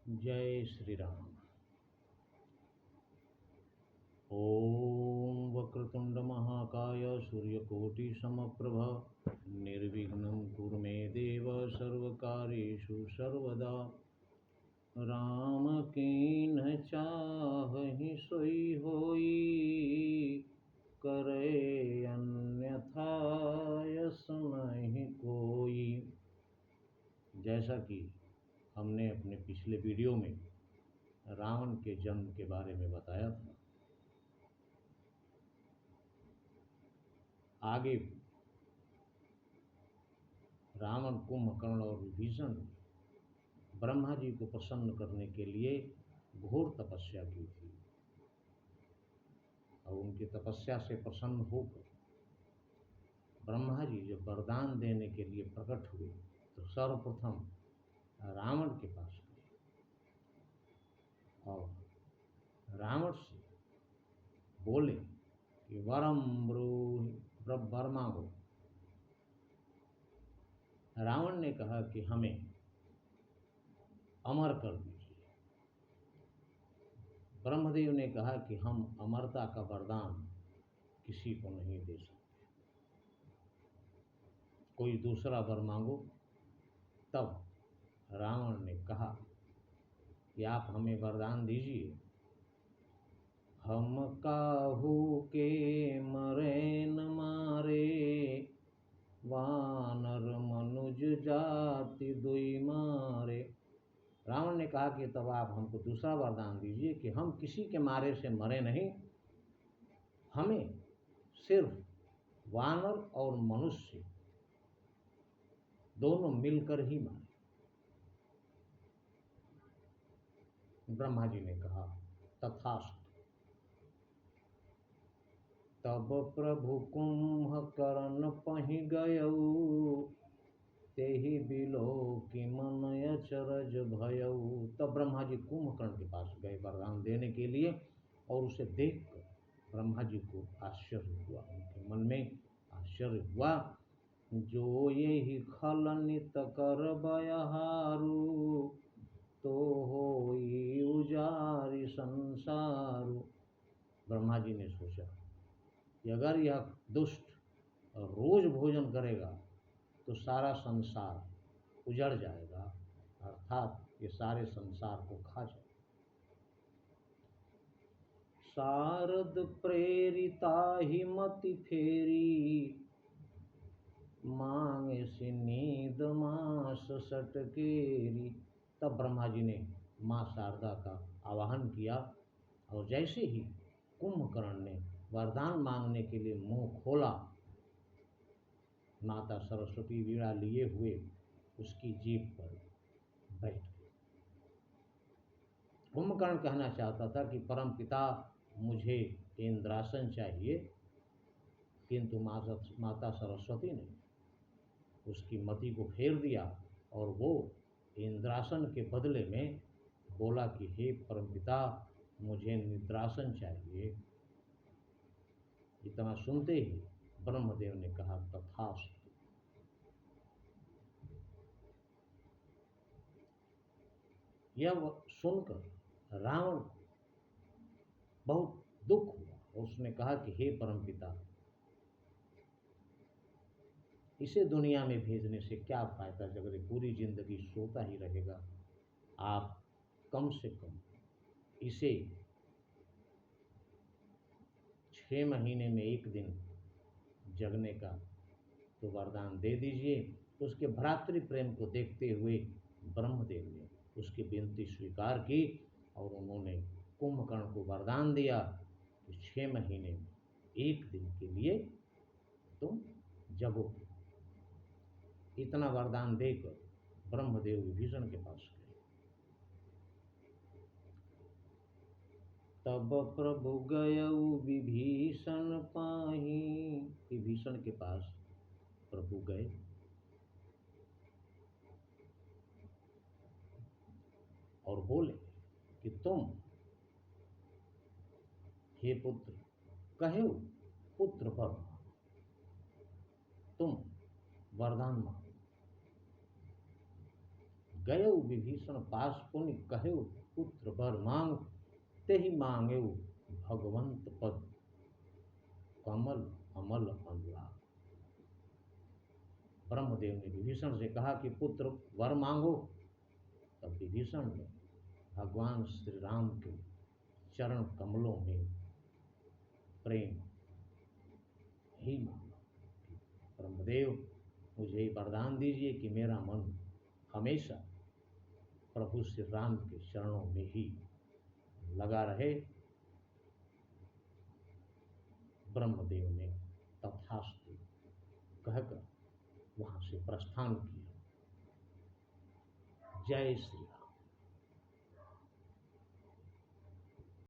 जय श्री राम। ओम वक्रतुंड महाकाय सूर्यकोटि समप्रभ निर्विघ्नं कुरु मे देव सर्वकार्येषु सर्वदा। राम कीन चाहि सोई होई, करे अन्यथा यस नहीं कोई। जैसा कि हमने अपने पिछले वीडियो में रावण के जन्म के बारे में बताया था, आगे रावण, कुंभकर्ण और विभीषण ब्रह्मा जी को प्रसन्न करने के लिए घोर तपस्या की थी और उनकी तपस्या से प्रसन्न होकर ब्रह्मा जी जब वरदान देने के लिए प्रकट हुए तो सर्वप्रथम रावण के पास गए और रावण से बोले कि वरम ब्रूहि, वर मांगो। रावण ने कहा कि हमें अमर कर दीजिए। ब्रह्मदेव ने कहा कि हम अमरता का वरदान किसी को नहीं दे सकते, कोई दूसरा वर मांगो। तब रावण ने कहा कि आप हमें वरदान दीजिए, हम काहू के मरे न मारे, वानर मनुज जाति दुई मारे। रावण ने कहा कि तब आप हमको दूसरा वरदान दीजिए कि हम किसी के मारे से मरे नहीं, हमें सिर्फ वानर और मनुष्य दोनों मिलकर ही मारे। ब्रह्मा जी ने कहा तथास्तु। तब प्रभु कुंभकर्ण पहि गयऊ, तेहि बिलोकि मन अचरज भयऊ। तब ब्रह्मा जी कुंभकर्ण के पास गए वरदान देने के लिए और उसे देखकर ब्रह्मा जी को आश्चर्य हुआ, उनके मन में आश्चर्य हुआ। जो यही खल नित कर बयहारू, तो होई उजारि संसारू। ब्रह्मा जी ने सोचा कि अगर यह दुष्ट रोज भोजन करेगा तो सारा संसार उजड़ जाएगा, अर्थात ये सारे संसार को खा जाएगा। शारद प्रेरिता ही मति फेरी, मांगे से नींद मास सटकेरी। तब ब्रह्मा जी ने माँ शारदा का आवाहन किया और जैसे ही कुंभकर्ण ने वरदान मांगने के लिए मुंह खोला, माता सरस्वती वीणा लिए हुए उसकी जीभ पर बैठ गई। कुंभकर्ण कहना चाहता था कि परम पिता मुझे इंद्रासन चाहिए, किंतु माता सरस्वती ने उसकी मति को फेर दिया और वो इंद्रासन के बदले में बोला कि हे परमपिता, मुझे निद्रासन चाहिए। इतना सुनते ही ब्रह्मदेव ने कहा तथास्तु। यह सुनकर रावण को बहुत दुख हुआ। उसने कहा कि हे परमपिता, इसे दुनिया में भेजने से क्या फायदा, जब ये पूरी जिंदगी सोता ही रहेगा। आप कम से कम इसे 6 महीने में 1 दिन जगने का तो वरदान दे दीजिए। उसके भ्रातृ प्रेम को देखते हुए ब्रह्मदेव ने उसकी विनती स्वीकार की और उन्होंने कुंभकर्ण को वरदान दिया कि 6 महीने में 1 दिन के लिए तुम जगो। इतना वरदान देकर ब्रह्मदेव विभीषण के पास गए। तब प्रभु गयऊ विभीषण पाही। विभीषण के पास प्रभु गए और बोले कि तुम हे पुत्र, कहो पुत्र वर, तुम वरदान मांगो। गयो विभीषण पास पुनि कहयो पुत्र वर मांग, ते ही मांगेऊ भगवंत पद कमल अमल अनुराग। ब्रह्मदेव ने विभीषण से कहा कि पुत्र वर मांगो। तब विभीषण ने भगवान श्री राम के चरण कमलों में प्रेम ही मांगा। ब्रह्मदेव मुझे वरदान दीजिए कि मेरा मन हमेशा प्रभु श्री राम के चरणों में ही लगा रहे। ब्रह्मदेव ने तथास्तु कहकर वहां से प्रस्थान किया। जय श्री राम।